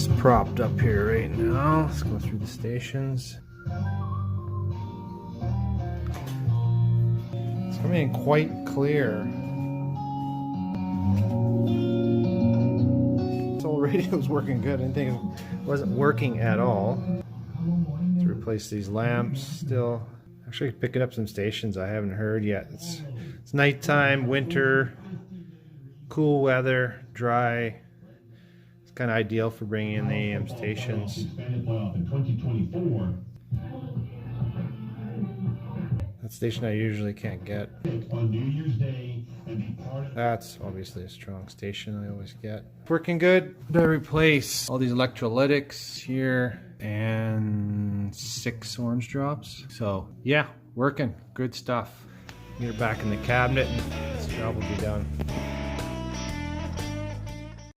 just propped up here right now. Let's go through the stations. It's coming in quite clear. This old radio was working good. I didn't think it wasn't working at all. To replace these lamps still. Actually picking up some stations I haven't heard yet. It's nighttime, winter, cool weather, dry. It's kind of ideal for bringing in the AM stations. That station I usually can't get. That's obviously a strong station I always get. Working good. Better replace all these electrolytics here and 6 orange drops. So yeah, working. Good stuff. Get it back in the cabinet and this job will be done.